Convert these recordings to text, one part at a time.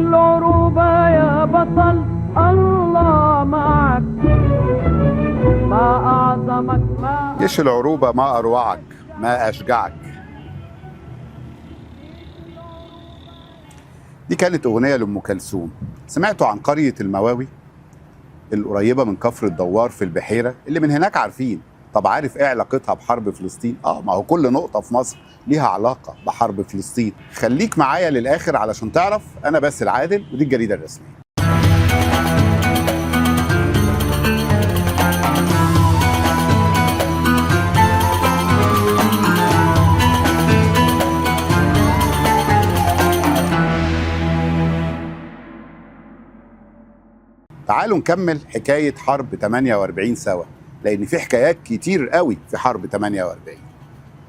العروبة يا بطل، الله معك، ما أعظمك ما جيش العروبة ما أروعك، ما أشجعك. دي كانت أغنية لأم كلثوم. سمعتوا عن قرية المواوي القريبة من كفر الدوار في البحيرة اللي من هناك عارفين؟ طب عارف ايه علاقتها بحرب فلسطين؟ ما هو كل نقطة في مصر ليها علاقة بحرب فلسطين. خليك معايا للآخر علشان تعرف. أنا باسل عادل ودي الجريدة الرسمية. تعالوا نكمل حكاية حرب 48 سوا، لأن في حكايات كتير قوي في حرب 48.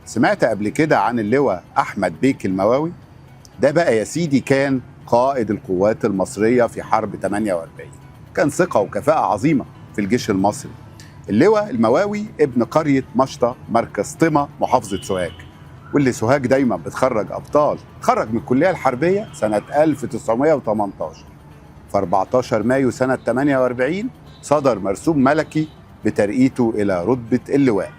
سمعت قبل كده عن اللواء أحمد بيك المواوي؟ ده بقى يا سيدي كان قائد القوات المصرية في حرب 48. كان ثقة وكفاءة عظيمة في الجيش المصري. اللواء المواوي ابن قرية مشطة مركز طمة محافظة سوهاج، واللي سوهاج دايما بتخرج أبطال. خرج من الكلية الحربية سنة 1918. في 14 مايو سنة 48 صدر مرسوم ملكي بترقيته إلى رتبة اللواء.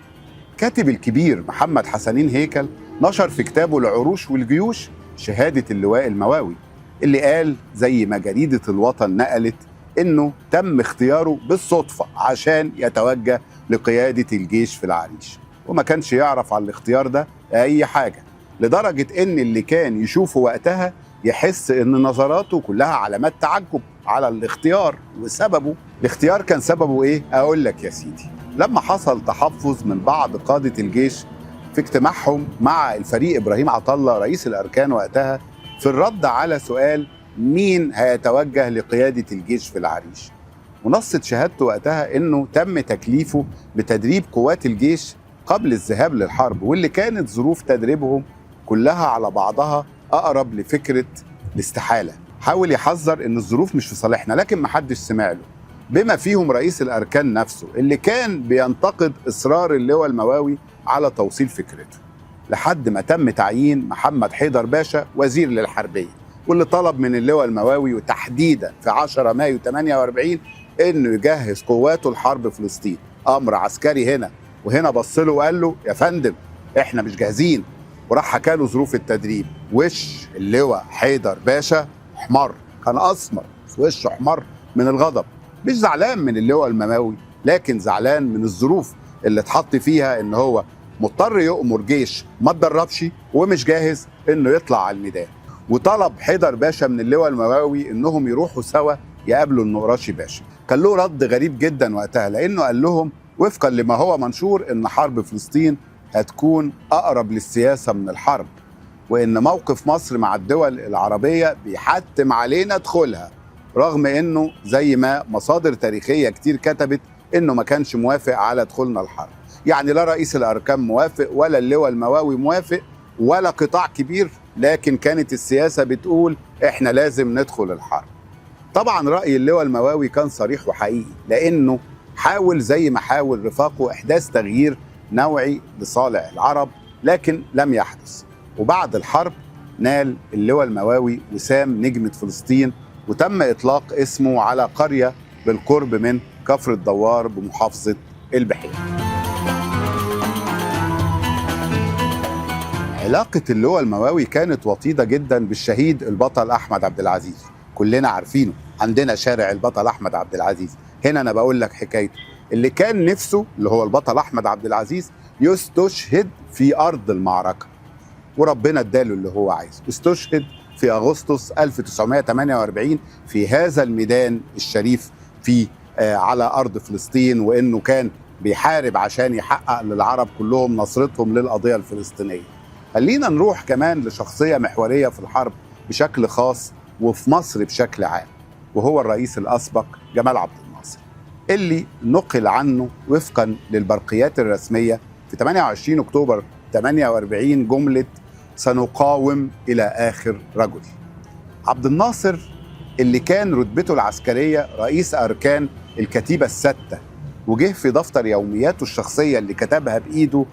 كاتب الكبير محمد حسنين هيكل نشر في كتابه العروش والجيوش شهادة اللواء المواوي، اللي قال زي ما جريدة الوطن نقلت إنه تم اختياره بالصدفة عشان يتوجه لقيادة الجيش في العريش، وما كانش يعرف على الاختيار ده أي حاجة، لدرجة إن اللي كان يشوفه وقتها يحس إن نظراته كلها علامات تعجب على الاختيار وسببه. الاختيار كان سببه إيه؟ أقول لك يا سيدي. لما حصل تحفظ من بعض قادة الجيش في اجتماعهم مع الفريق إبراهيم عطلة رئيس الأركان وقتها في الرد على سؤال مين هيتوجه لقيادة الجيش في العريش، ونصت شهادته وقتها إنه تم تكليفه بتدريب قوات الجيش قبل الذهاب للحرب، واللي كانت ظروف تدريبهم كلها على بعضها أقرب لفكرة الاستحالة. حاول يحذر إن الظروف مش في صالحنا، لكن محدش سمع له، بما فيهم رئيس الأركان نفسه اللي كان بينتقد إصرار اللواء المواوي على توصيل فكرته، لحد ما تم تعيين محمد حيدر باشا وزير للحربية، واللي طلب من اللواء المواوي وتحديدا في 10 مايو 48 إنه يجهز قواته لحرب فلسطين. أمر عسكري هنا وهنا. بصله وقال له يا فندم إحنا مش جاهزين، وراح حكى له ظروف التدريب. وش اللواء حيدر باشا احمر، كان اسمر في وشه، احمر من الغضب. مش زعلان من اللواء المواوي، لكن زعلان من الظروف اللي اتحط فيها، ان هو مضطر يؤمر جيش ما اتدربش ومش جاهز انه يطلع على الميدان. وطلب حيدر باشا من اللواء المواوي انهم يروحوا سوا يقابلوا النقراشي باشا. كان له رد غريب جدا وقتها، لانه قال لهم وفقا لما هو منشور ان حرب فلسطين هتكون أقرب للسياسة من الحرب، وإن موقف مصر مع الدول العربية بيحتم علينا دخولها، رغم إنه زي ما مصادر تاريخية كتير كتبت إنه ما كانش موافق على دخولنا الحرب. يعني لا رئيس الأركان موافق ولا اللواء المواوي موافق ولا قطاع كبير، لكن كانت السياسة بتقول إحنا لازم ندخل الحرب. طبعا رأي اللواء المواوي كان صريح وحقيقي، لأنه حاول زي ما حاول رفاقه إحداث تغيير نوعي لصالح العرب، لكن لم يحدث. وبعد الحرب نال اللواء المواوي وسام نجمة فلسطين، وتم إطلاق اسمه على قرية بالقرب من كفر الدوار بمحافظة البحيرة. علاقة اللواء المواوي كانت وطيدة جدا بالشهيد البطل أحمد عبد العزيز، كلنا عارفينه، عندنا شارع البطل أحمد عبد العزيز. هنا أنا بقول لك حكايته، اللي كان نفسه اللي هو البطل أحمد عبد العزيز يستشهد في أرض المعركة، وربنا اداله اللي هو عايزه. استشهد في أغسطس 1948 في هذا الميدان الشريف في على أرض فلسطين، وإنه كان بيحارب عشان يحقق للعرب كلهم نصرتهم للقضية الفلسطينية. خلينا نروح كمان لشخصية محورية في الحرب بشكل خاص وفي مصر بشكل عام، وهو الرئيس الأسبق جمال عبد الناصر، اللي نقل عنه وفقا للبرقيات الرسمية في 28 أكتوبر 48 جملة سنقاوم إلى آخر رجل. عبد الناصر اللي كان رتبته العسكرية رئيس أركان الكتيبة الستة، وجه في دفتر يومياته الشخصية اللي كتبها بإيده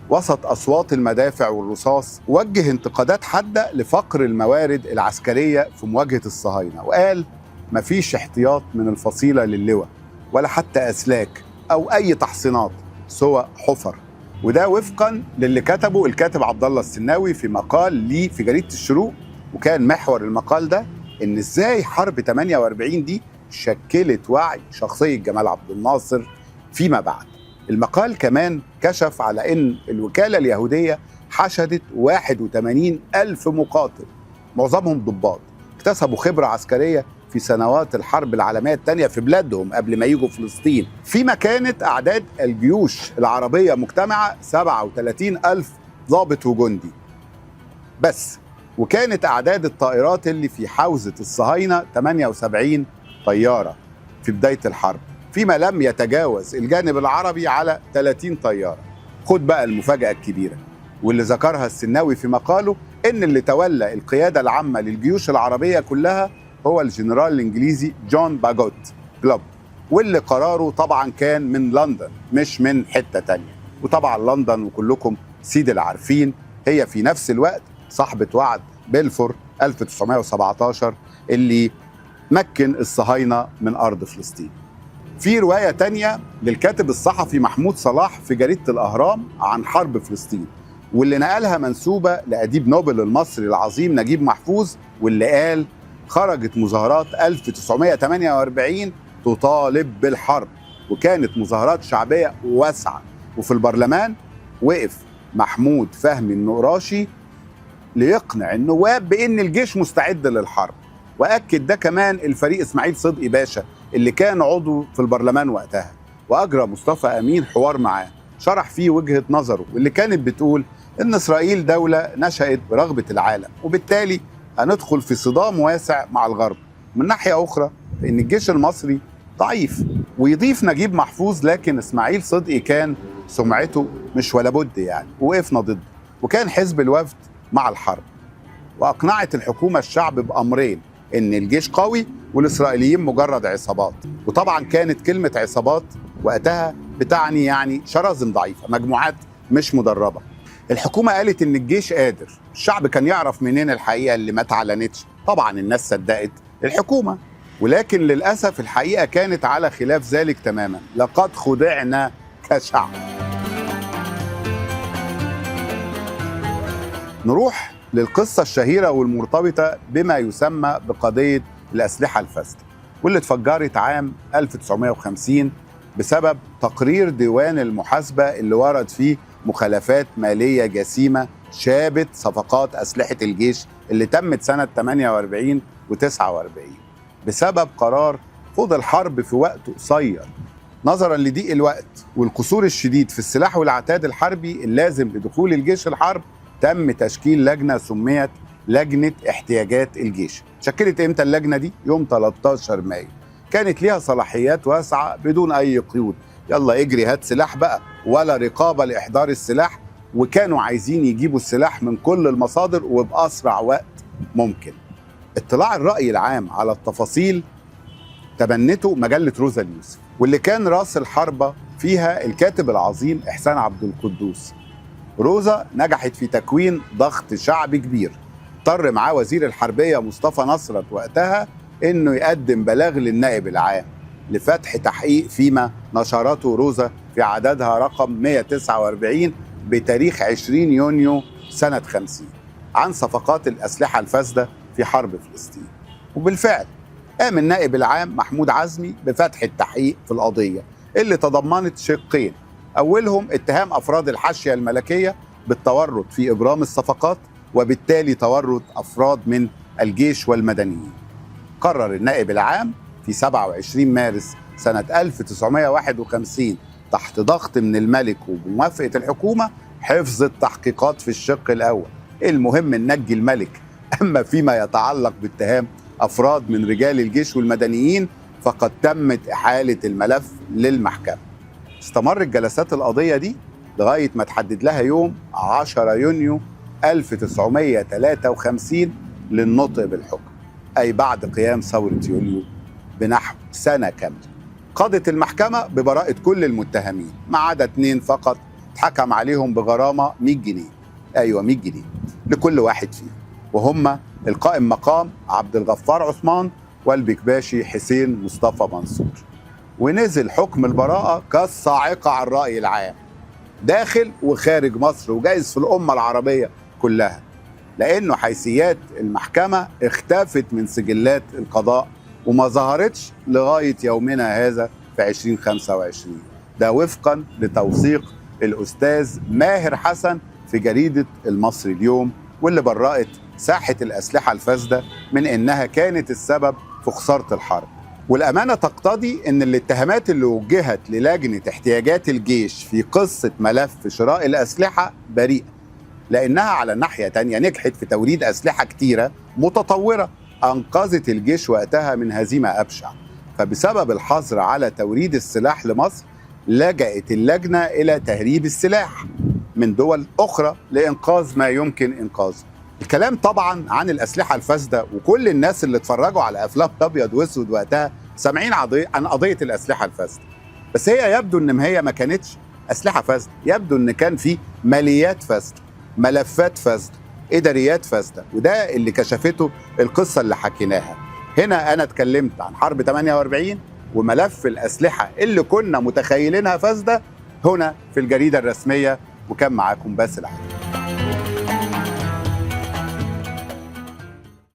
وسط أصوات المدافع والرصاص، وجه انتقادات حادة لفقر الموارد العسكرية في مواجهة الصهاينة، وقال مفيش احتياط من الفصيلة للواء ولا حتى أسلاك أو أي تحصينات سوى حفر. وده وفقا للي كتبه الكاتب عبد الله السناوي في مقال ليه في جريدة الشروق، وكان محور المقال ده إن إزاي حرب 48 دي شكلت وعي شخصية جمال عبد الناصر فيما بعد. المقال كمان كشف على إن الوكالة اليهودية حشدت 81 ألف مقاتل، معظمهم ضباط اكتسبوا خبرة عسكرية في سنوات الحرب العالمية الثانية في بلادهم قبل ما يجوا فلسطين، فيما كانت أعداد الجيوش العربية مجتمعة 37 ألف ضابط وجندي بس. وكانت أعداد الطائرات اللي في حوزة الصهاينة 78 طيارة في بداية الحرب، فيما لم يتجاوز الجانب العربي على 30 طيارة. خد بقى المفاجأة الكبيرة واللي ذكرها السناوي في مقاله، إن اللي تولى القيادة العامة للجيوش العربية كلها هو الجنرال الإنجليزي جون باجوت كلوب، واللي قراره طبعا كان من لندن مش من حتة تانية. وطبعا لندن وكلكم سيد العارفين هي في نفس الوقت صاحبة وعد بلفور 1917 اللي مكن الصهاينة من أرض فلسطين. في رواية تانية للكاتب الصحفي محمود صلاح في جريدة الأهرام عن حرب فلسطين، واللي نقلها منسوبة لأديب نوبل المصري العظيم نجيب محفوظ، واللي قال خرجت مظاهرات 1948 تطالب بالحرب، وكانت مظاهرات شعبية واسعة، وفي البرلمان وقف محمود فهمي النقراشي ليقنع النواب بأن الجيش مستعد للحرب. وأكد ده كمان الفريق إسماعيل صدقي باشا اللي كان عضو في البرلمان وقتها، وأجرى مصطفى أمين حوار معاه شرح فيه وجهة نظره، واللي كانت بتقول إن إسرائيل دولة نشأت برغبة العالم، وبالتالي هندخل في صدام واسع مع الغرب. من ناحية أخرى فإن الجيش المصري ضعيف. ويضيف نجيب محفوظ لكن إسماعيل صدقي كان سمعته مش ولا بد يعني، وقفنا ضده، وكان حزب الوفد مع الحرب. وأقنعت الحكومة الشعب بأمرين، إن الجيش قوي والإسرائيليين مجرد عصابات. وطبعا كانت كلمة عصابات وقتها بتعني يعني شرذم ضعيفة، مجموعات مش مدربة. الحكومة قالت إن الجيش قادر، الشعب كان يعرف منين الحقيقة اللي ما اتعلنتش؟ طبعا الناس صدقت الحكومة، ولكن للأسف الحقيقة كانت على خلاف ذلك تماما. لقد خدعنا كشعب. نروح للقصة الشهيرة والمرتبطة بما يسمى بقضية الأسلحة الفاسدة، واللي اتفجرت عام 1950 بسبب تقرير ديوان المحاسبة اللي ورد فيه مخالفات مالية جسيمة شابت صفقات أسلحة الجيش اللي تمت سنة 48 و49 بسبب قرار خوض الحرب في وقت قصير. نظرا لضيق الوقت والقصور الشديد في السلاح والعتاد الحربي اللازم لدخول الجيش الحرب، تم تشكيل لجنة سميت لجنة احتياجات الجيش. شكلت امتى اللجنة دي؟ يوم 13 مايو. كانت ليها صلاحيات واسعة بدون أي قيود، يلا اجري هات سلاح بقى، ولا رقابة لإحضار السلاح، وكانوا عايزين يجيبوا السلاح من كل المصادر وبأسرع وقت ممكن. اطلاع الرأي العام على التفاصيل تبنته مجلة روزا اليوسف، واللي كان راس الحربة فيها الكاتب العظيم إحسان عبد القدوس. روزا نجحت في تكوين ضغط شعبي كبير، اضطر معاه وزير الحربية مصطفى نصرت وقتها إنه يقدم بلاغ للنائب العام لفتح تحقيق فيما نشرته روزا في عددها رقم 149 بتاريخ 20 يونيو سنة 50 عن صفقات الأسلحة الفاسدة في حرب فلسطين. وبالفعل قام النائب العام محمود عزمي بفتح التحقيق في القضية اللي تضمنت شقين، أولهم اتهام أفراد الحاشية الملكية بالتورط في إبرام الصفقات، وبالتالي تورط أفراد من الجيش والمدنيين. قرر النائب العام في 27 مارس سنة 1951 تحت ضغط من الملك وبموافقة الحكومة حفظ التحقيقات في الشق الأول، المهم ننجي الملك. أما فيما يتعلق باتهام أفراد من رجال الجيش والمدنيين فقد تمت إحالة الملف للمحكمة. استمرت جلسات القضية دي لغاية ما تحدد لها يوم 10 يونيو 1953 للنطق بالحكم، أي بعد قيام ثورة يوليو بنحو سنة كاملة. قضت المحكمة ببراءة كل المتهمين ما عدا 2 فقط اتحكم عليهم بغرامة 100 جنيه. أيوة 100 جنيه لكل واحد فيهم، وهم القائم مقام عبد الغفار عثمان والبكباشي حسين مصطفى منصور. ونزل حكم البراءة كالصاعقة على الرأي العام داخل وخارج مصر وجايز في الأمة العربية كلها، لأنه حيثيات المحكمة اختفت من سجلات القضاء وما ظهرتش لغاية يومنا هذا في 2025. ده وفقا لتوثيق الأستاذ ماهر حسن في جريدة المصري اليوم، واللي برأت ساحة الأسلحة الفاسدة من إنها كانت السبب في خسارة الحرب. والأمانة تقتضي أن الاتهامات اللي وجهت للجنة احتياجات الجيش في قصة ملف شراء الأسلحة بريئة، لأنها على ناحية تانية نجحت في توريد أسلحة كتيرة متطورة أنقذت الجيش وقتها من هزيمة أبشع. فبسبب الحظر على توريد السلاح لمصر لجأت اللجنة إلى تهريب السلاح من دول أخرى لإنقاذ ما يمكن إنقاذه. الكلام طبعا عن الأسلحة الفاسدة، وكل الناس اللي اتفرجوا على أفلام أبيض وأسود وقتها سامعين عن قضية الأسلحة الفاسدة، بس هي يبدو إن هي ما كانتش أسلحة فاسدة، يبدو إن كان في ماليات فاسدة، ملفات فاسدة، إداريات فاسدة، وده اللي كشفته القصة اللي حكيناها. هنا أنا اتكلمت عن حرب 48 وملف الأسلحة اللي كنا متخيلينها فاسدة هنا في الجريدة الرسمية، وكان معاكم باسل علي.